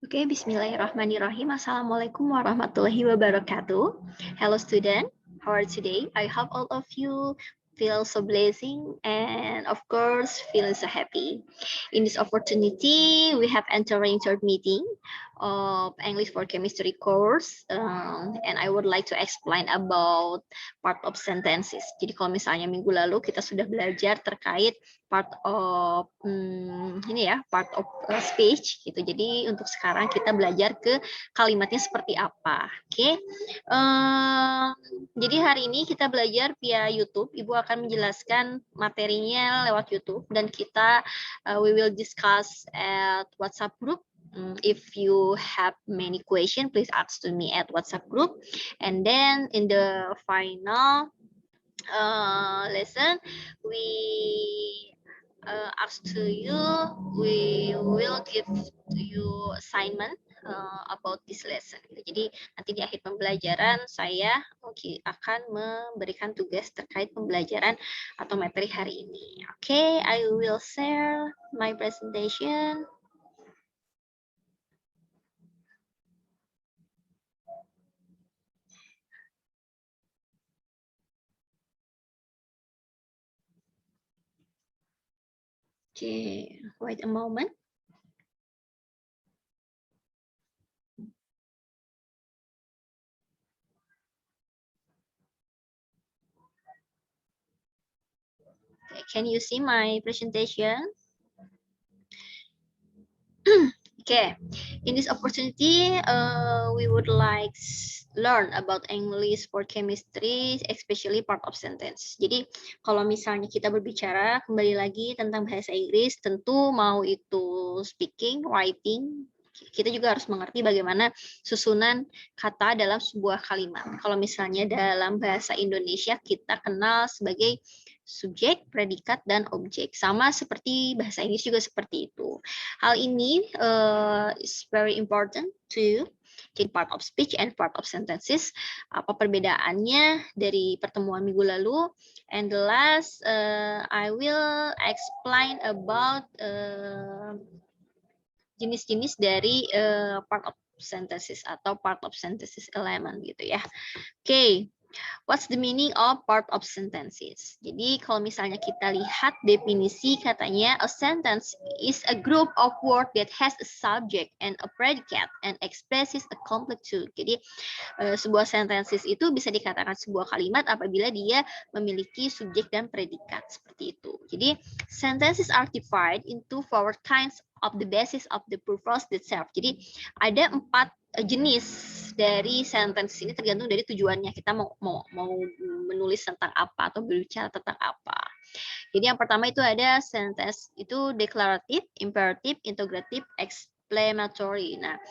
Okay, Bismillahirrahmanirrahim. Assalamualaikum warahmatullahi wabarakatuh. Hello student, how are you today? I hope all of you feel so blessing and of course feel so happy. In this opportunity, we have entering third meeting of English for Chemistry course and I would like to explain about part of sentences. Jadi kalau misalnya minggu lalu kita sudah belajar terkait part of part of speech gitu. Jadi untuk sekarang kita belajar ke kalimatnya seperti apa. Oke. Jadi hari ini kita belajar via YouTube. Ibu akan menjelaskan materinya lewat YouTube dan kita we will discuss at WhatsApp group. If you have many questions, please ask to me at WhatsApp group. And then in the final lesson, we ask to you, we will give to you assignment about this lesson. Jadi nanti di akhir pembelajaran saya akan memberikan tugas terkait pembelajaran atau materi hari ini. Okay, I will share my presentation. Okay, wait a moment. Okay, can you see my presentation? Okay, in this opportunity, we would like learn about English for chemistry, especially part of sentence. Jadi, kalau misalnya kita berbicara kembali lagi tentang bahasa Inggris, tentu mau itu speaking, writing, kita juga harus mengerti bagaimana susunan kata dalam sebuah kalimat. Kalau misalnya dalam bahasa Indonesia, kita kenal sebagai subjek, predikat, dan objek. Sama seperti bahasa Inggris juga seperti itu. Hal ini is very important to jadi part of speech and part of sentences. Apa perbedaannya dari pertemuan minggu lalu? And the last, I will explain about jenis-jenis dari part of sentences atau part of sentences element gitu ya. Oke. What's the meaning of part of sentences? Jadi kalau misalnya kita lihat definisi katanya a sentence is a group of words that has a subject and a predicate and expresses a completude. Jadi sebuah sentences itu bisa dikatakan sebuah kalimat apabila dia memiliki subjek dan predikat seperti itu. Jadi sentences are divided into four kinds of the basis of the purpose itself. Jadi ada 4 jenis dari sentence ini tergantung dari tujuannya kita mau menulis tentang apa atau berbicara tentang apa. Jadi yang pertama itu ada sentence itu declarative, imperative, interrogative, explanatory. Nah,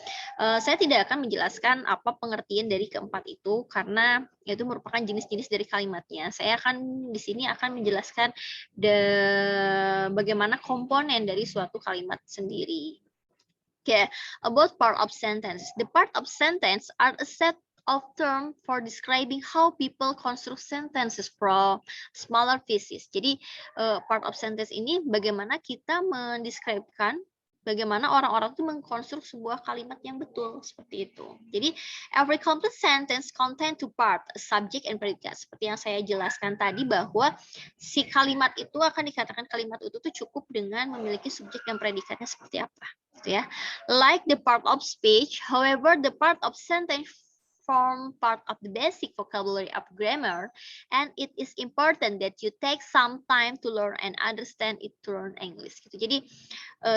saya tidak akan menjelaskan apa pengertian dari keempat itu karena itu merupakan jenis-jenis dari kalimatnya. Saya akan di sini akan menjelaskan bagaimana komponen dari suatu kalimat sendiri. Okay, about part of sentence. The part of sentence are a set of terms for describing how people construct sentences from smaller pieces. Jadi part of sentence ini bagaimana kita mendeskripsikan bagaimana orang-orang itu mengkonstruk sebuah kalimat yang betul seperti itu. Jadi every complete sentence contain two part, subject and predicate. Seperti yang saya jelaskan tadi bahwa si kalimat itu akan dikatakan kalimat itu tuh cukup dengan memiliki subjek dan predikatnya seperti apa, gitu ya. Like the part of speech, however, the part of sentence form part of the basic vocabulary of grammar, and it is important that you take some time to learn and understand it to learn English. Gitu. Jadi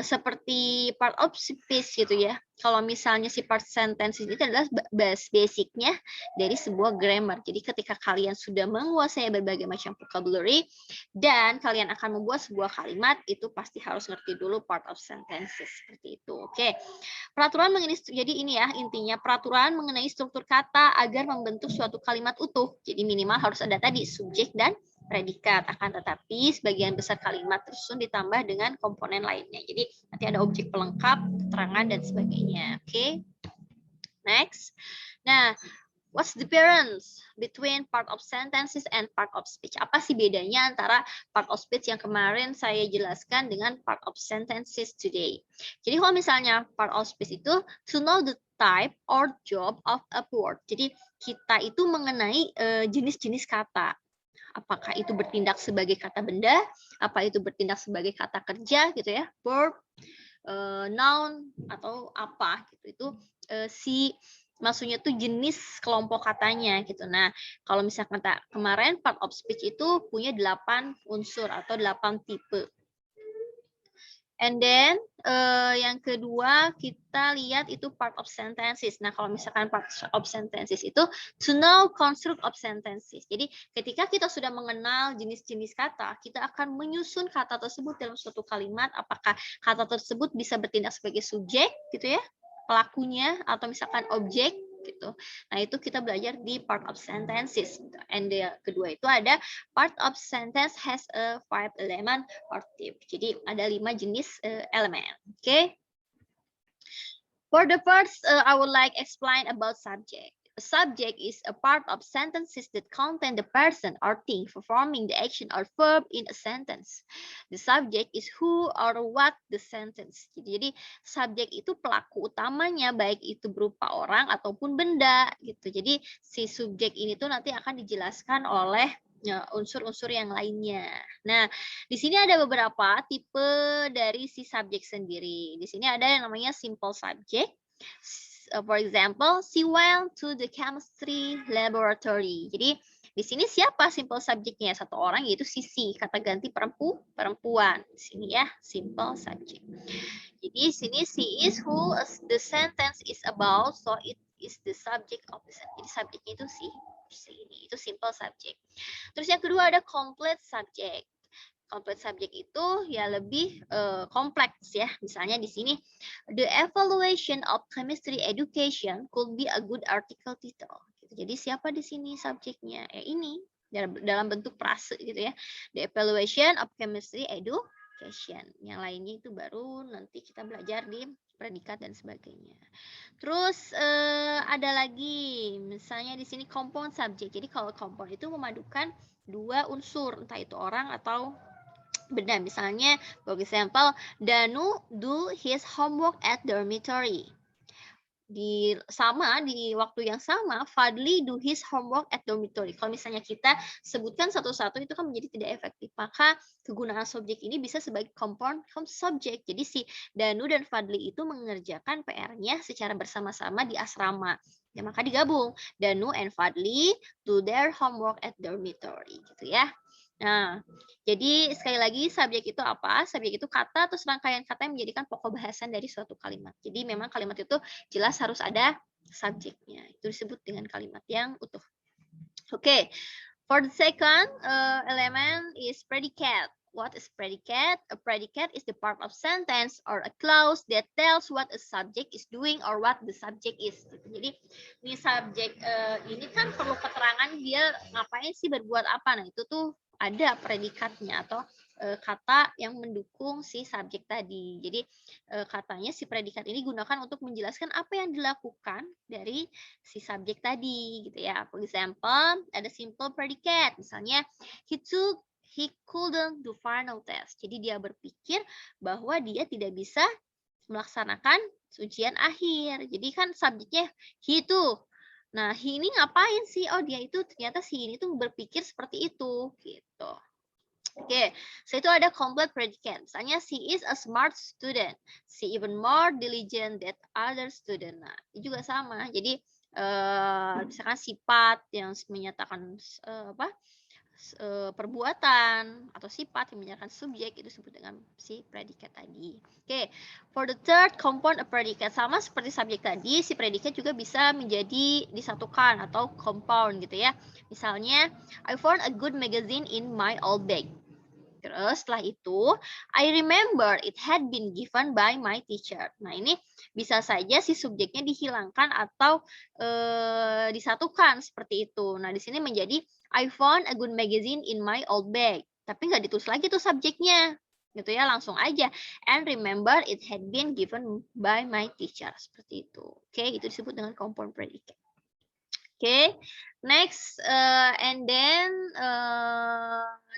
seperti part of speech gitu ya. Kalau misalnya si part sentence itu adalah basicnya dari sebuah grammar. Jadi ketika kalian sudah menguasai berbagai macam vocabulary dan kalian akan membuat sebuah kalimat, itu pasti harus ngerti dulu part of sentences seperti itu. Oke. Peraturan mengenai jadi ini ya intinya peraturan mengenai struktur kata agar membentuk suatu kalimat utuh. Jadi minimal harus ada tadi subjek dan predikat, akan tetapi sebagian besar kalimat tersusun ditambah dengan komponen lainnya. Jadi nanti ada objek pelengkap, keterangan dan sebagainya. Oke. Next. Nah, What's the difference between part of sentences and part of speech? Apa sih bedanya antara part of speech yang kemarin saya jelaskan dengan part of sentences today? Jadi kalau misalnya part of speech itu to know the type or job of a word. Jadi kita itu mengenai jenis-jenis kata. Apakah itu bertindak sebagai kata benda, apa itu bertindak sebagai kata kerja gitu ya, verb, noun atau apa gitu. Itu maksudnya tuh jenis kelompok katanya gitu. Nah, kalau misalkan kemarin part of speech itu punya 8 unsur atau 8 tipe. And then yang kedua kita lihat itu part of sentences. Nah, kalau misalkan part of sentences itu to know construct of sentences. Jadi ketika kita sudah mengenal jenis-jenis kata, kita akan menyusun kata tersebut dalam suatu kalimat. Apakah kata tersebut bisa bertindak sebagai subjek gitu ya, pelakunya, atau misalkan objek gitu. Nah, itu kita belajar di part of sentences. And kedua itu ada part of sentence has a 5 element or type. Jadi ada 5 jenis elemen. Okay? For the first, I would like explain about subject. A subject is a part of sentences that contain the person or thing performing the action or verb in a sentence. The subject is who or what the sentence. Jadi subjek itu pelaku utamanya, baik itu berupa orang ataupun benda gitu. Jadi si subjek ini tuh nanti akan dijelaskan oleh unsur-unsur yang lainnya. Nah, di sini ada beberapa tipe dari si subjek sendiri. Di sini ada yang namanya simple subject. For example, she went to the chemistry laboratory. Jadi di sini siapa simple subjeknya? Satu orang, yaitu Sisi, kata ganti perempuan. Di sini ya, simple subject. Jadi sini she is who the sentence is about, so it is the subject of the sentence. Jadi subjeknya itu si ini, itu simple subject. Terus yang kedua ada complete subject. Complete subject itu ya lebih kompleks ya. Misalnya di sini, the evaluation of chemistry education could be a good article title. Jadi siapa di sini subjeknya? Ini dalam bentuk frase gitu ya. The evaluation of chemistry education. Yang lainnya itu baru nanti kita belajar di predikat dan sebagainya. Terus ada lagi, misalnya di sini compound subject. Jadi kalau compound itu memadukan dua unsur, entah itu orang atau benda. Misalnya, for example, Danu do his homework at dormitory. Di waktu yang sama, Fadli do his homework at dormitory. Kalau misalnya kita sebutkan satu-satu itu kan menjadi tidak efektif. Maka kegunaan subjek ini bisa sebagai compound subject. Jadi si Danu dan Fadli itu mengerjakan PR-nya secara bersama-sama di asrama. Ya, maka digabung. Danu and Fadli do their homework at dormitory gitu ya. Nah, jadi sekali lagi subjek itu apa? Subjek itu kata atau serangkaian kata yang menjadikan pokok bahasan dari suatu kalimat. Jadi memang kalimat itu jelas harus ada subjeknya. Itu disebut dengan kalimat yang utuh. Oke, for the second element is predicate. What is predicate? A predicate is the part of sentence or a clause that tells what a subject is doing or what the subject is. Jadi ini subjek ini kan perlu keterangan dia ngapain sih, berbuat apa. Nah, itu tuh ada predikatnya atau kata yang mendukung si subjek tadi. Jadi katanya si predikat ini gunakan untuk menjelaskan apa yang dilakukan dari si subjek tadi gitu ya. For example, ada simple predicate. Misalnya, he couldn't do final test. Jadi dia berpikir bahwa dia tidak bisa melaksanakan ujian akhir. Jadi kan subjeknya he tuh. Nah, he ini ngapain sih? Oh, dia itu ternyata si ini tuh berpikir seperti itu gitu. Oke, so itu ada complete predicate. Misalnya, she is a smart student. She even more diligent than other student. Nah, itu juga sama. Jadi misalkan sifat yang menyatakan perbuatan atau sifat yang menyatakan subjek itu disebut dengan si predikat tadi. Oke, for the third compound a predicate, sama seperti subjek tadi, si predikat juga bisa menjadi disatukan atau compound gitu ya. Misalnya, I found a good magazine in my old bag. Terus setelah itu, I remember it had been given by my teacher. Nah, ini bisa saja si subjeknya dihilangkan atau disatukan seperti itu. Nah, di sini menjadi I found a good magazine in my old bag. Tapi nggak ditulis lagi tuh subjeknya. Gitu ya, langsung aja. And remember it had been given by my teacher. Seperti itu. Oke, itu disebut dengan compound predicate. Okay, next and then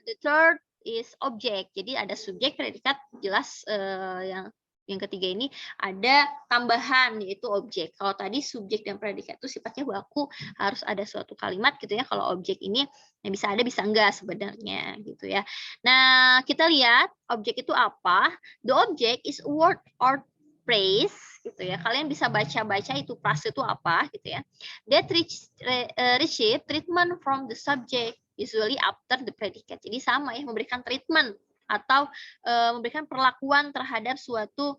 the third is object. Jadi ada subjek, predikat, jelas yang ketiga ini ada tambahan yaitu objek. Kalau tadi subjek dan predikat itu sifatnya baku, harus ada suatu kalimat gitu ya. Kalau objek ini ya bisa ada bisa enggak sebenarnya gitu ya. Nah, kita lihat objek itu apa? The object is a word or phrase gitu ya. Kalian bisa baca-baca itu frase itu apa gitu ya. That receive treatment from the subject usually after the predicate. Jadi sama ya, memberikan treatment atau memberikan perlakuan terhadap suatu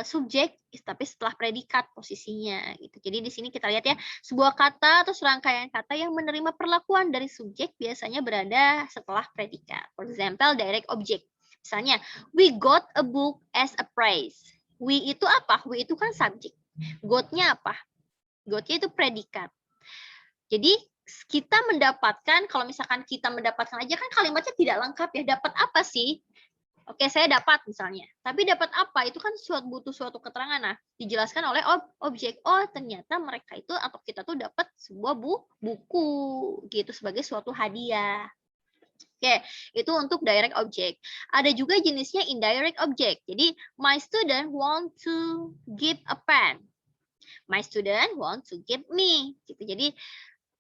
subjek tapi setelah predikat posisinya gitu. Jadi di sini kita lihat ya, sebuah kata atau serangkaian kata yang menerima perlakuan dari subjek biasanya berada setelah predikat. For example, direct object. Misalnya, we got a book as a prize. We itu apa? We itu kan subjek. Got-nya apa? Got-nya itu predikat. Jadi kita mendapatkan, kalau misalkan kita mendapatkan aja kan kalimatnya tidak lengkap ya. Dapat apa sih? Oke, saya dapat misalnya. Tapi dapat apa? Itu kan butuh suatu keterangan. Nah, dijelaskan oleh objek. Oh, ternyata mereka itu atau kita tuh dapat sebuah buku gitu sebagai suatu hadiah. Oke, itu untuk direct object. Ada juga jenisnya indirect object. Jadi, my student want to give a pen. My student want to give me. Gitu. Jadi,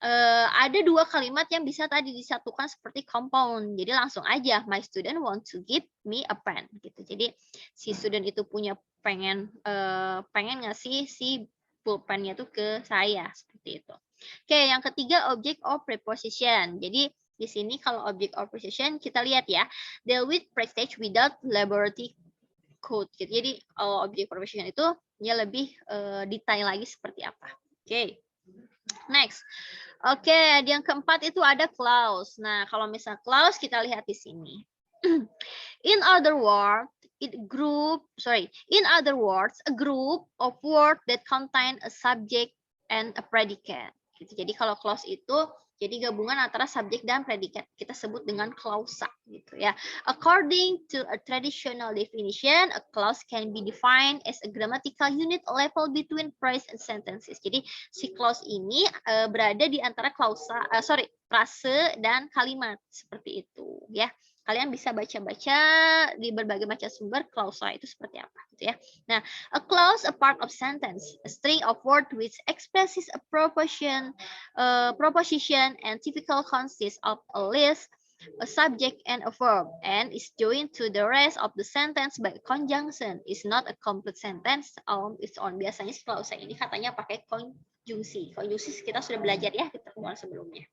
ada dua kalimat yang bisa tadi disatukan seperti compound. Jadi langsung aja, my student want to give me a pen. Gitu. Jadi si student itu punya pengen ngasih si pulpennya tuh ke saya seperti itu. Oke, yang ketiga object or preposition. Jadi di sini kalau object or preposition kita lihat ya, deal with prestige without laboratory code. Gitu. Jadi object preposition itu dia lebih detail lagi seperti apa. Oke. Next. Oke, yang keempat itu ada clause. Nah, kalau misal clause kita lihat di sini. In other words, a group of words that contain a subject and a predicate. Gitu. Jadi kalau clause itu jadi gabungan antara subjek dan predikat. Kita sebut dengan klausa gitu ya. According to a traditional definition, a clause can be defined as a grammatical unit level between phrase and sentences. Jadi si clause ini berada di antara frase dan kalimat seperti itu ya. Kalian bisa baca-baca di berbagai macam sumber klausa itu seperti apa gitu ya. Nah, a clause a part of sentence, a string of words which expresses a proposition and typical consists of a list, a subject and a verb, and is joined to the rest of the sentence by conjunction. Is not a complete sentence on its own. Biasanya klausa ini katanya pakai konjungsi. Konjungsi kita sudah belajar ya di pertemuan sebelumnya.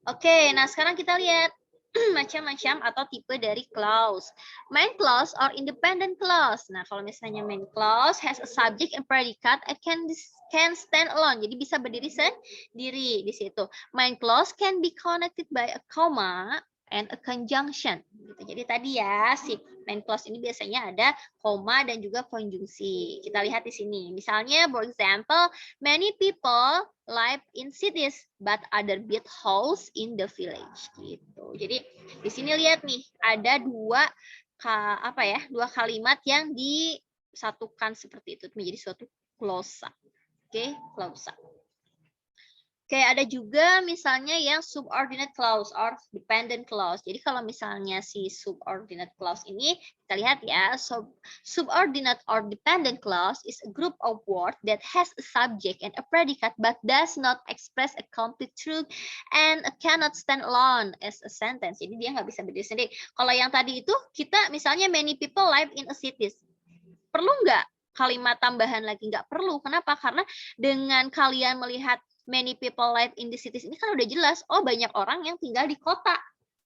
Oke, nah sekarang kita lihat macam-macam atau tipe dari clause. Main clause or independent clause. Nah, kalau misalnya main clause has a subject and predicate, it can stand alone. Jadi bisa berdiri sendiri di situ. Main clause can be connected by a comma and a conjunction. Gitu. Jadi tadi ya si main clause ini biasanya ada koma dan juga konjungsi. Kita lihat di sini. Misalnya, for example, many people live in cities but other build house in the village. Gitu. Jadi di sini lihat nih ada dua kalimat yang disatukan seperti itu menjadi suatu klausa. Oke, klausa. Oke, ada juga misalnya yang subordinate clause or dependent clause. Jadi kalau misalnya si subordinate clause ini, kita lihat ya, subordinate or dependent clause is a group of words that has a subject and a predicate but does not express a complete truth and cannot stand alone as a sentence. Jadi dia nggak bisa berdiri sendiri. Kalau yang tadi itu, kita misalnya many people live in a city. Perlu nggak kalimat tambahan lagi? Nggak perlu. Kenapa? Karena dengan kalian melihat many people live in the cities ini kan udah jelas, oh banyak orang yang tinggal di kota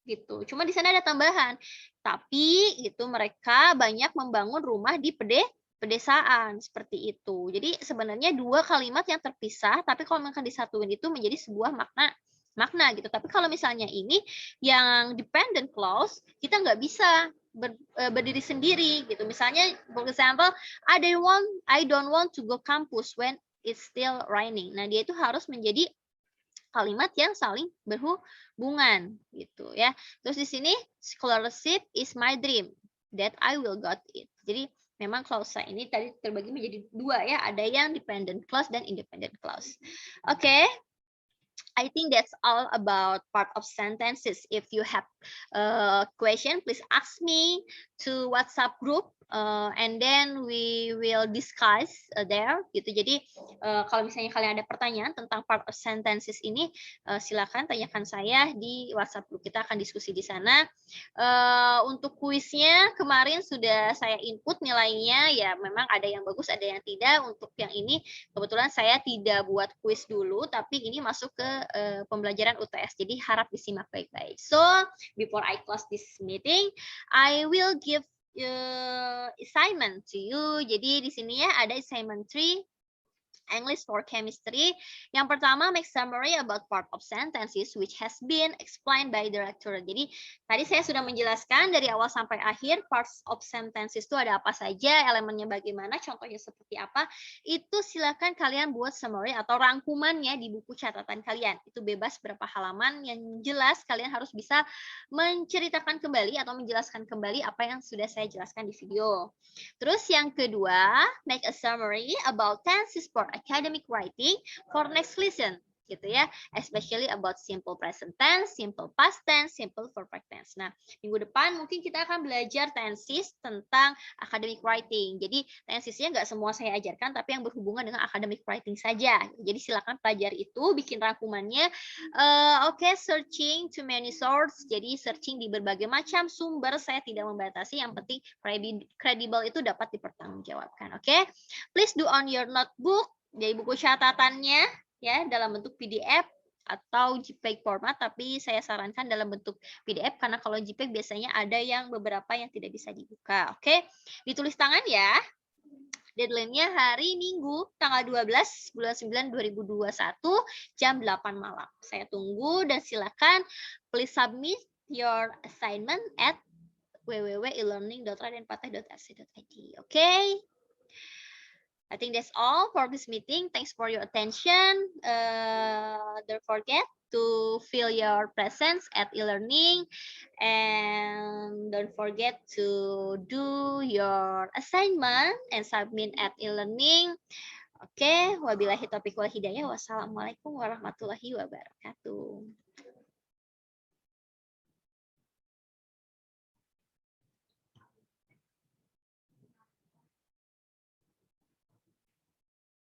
gitu. Cuma di sana ada tambahan. Tapi gitu mereka banyak membangun rumah di pedesaan seperti itu. Jadi sebenarnya dua kalimat yang terpisah, tapi kalau misalkan disatuin itu menjadi sebuah makna gitu. Tapi kalau misalnya ini yang dependent clause, kita nggak bisa berdiri sendiri gitu. Misalnya, for example, I don't want to go campus when it's still raining. Nah, dia itu harus menjadi kalimat yang saling berhubungan gitu ya. Terus di sini scholarship is my dream that I will got it. Jadi Memang clause ini tadi terbagi menjadi dua ya, ada yang dependent clause dan independent clause. Oke. I think that's all about part of sentences. If you have a question, please ask me to WhatsApp group, and then we will discuss there. Gitu. Jadi kalau misalnya kalian ada pertanyaan tentang part of sentences ini, silakan tanyakan saya di WhatsApp group. Kita akan diskusi di sana. Untuk kuisnya kemarin sudah saya input nilainya, ya memang ada yang bagus, ada yang tidak. Untuk yang ini kebetulan saya tidak buat kuis dulu, tapi ini masuk ke pembelajaran UTS. Jadi harap disimak baik-baik. So, before I close this meeting, I will give assignment to you. Jadi di sini ya ada assignment 3. English for chemistry. Yang pertama, make summary about part of sentences which has been explained by the director. Jadi, tadi saya sudah menjelaskan dari awal sampai akhir parts of sentences itu ada apa saja, elemennya bagaimana, contohnya seperti apa. Itu silakan kalian buat summary atau rangkumannya di buku catatan kalian. Itu bebas berapa halaman, yang jelas kalian harus bisa menceritakan kembali atau menjelaskan kembali apa yang sudah saya jelaskan di video. Terus yang kedua, make a summary about tenses for academic writing for next lesson, gitu ya, especially about simple present tense, simple past tense, simple perfect tense. Nah, minggu depan mungkin kita akan belajar tenses tentang academic writing. Jadi tensesnya nggak semua saya ajarkan, tapi yang berhubungan dengan academic writing saja. Jadi silakan pelajari itu, bikin rangkumannya. Oke, searching to many sources. Jadi searching di berbagai macam sumber, saya tidak membatasi. Yang penting kredibel itu dapat dipertanggungjawabkan. Oke, please do on your notebook. Jadi buku catatannya ya dalam bentuk PDF atau JPEG format, tapi saya sarankan dalam bentuk PDF karena kalau JPEG biasanya ada yang beberapa yang tidak bisa dibuka. Oke, ditulis tangan ya. Deadline-nya hari Minggu tanggal 12 bulan 9 2021 jam 8 malam. Saya tunggu dan silakan please submit your assignment at www.elearning.radenpateh.ac.id. Okay? I think that's all for this meeting. Thanks for your attention. Don't forget to fill your presence at e-learning, and don't forget to do your assignment and submit at e-learning. Oke, wabillahi taufiq wal hidayah. Wassalamualaikum warahmatullahi wabarakatuh.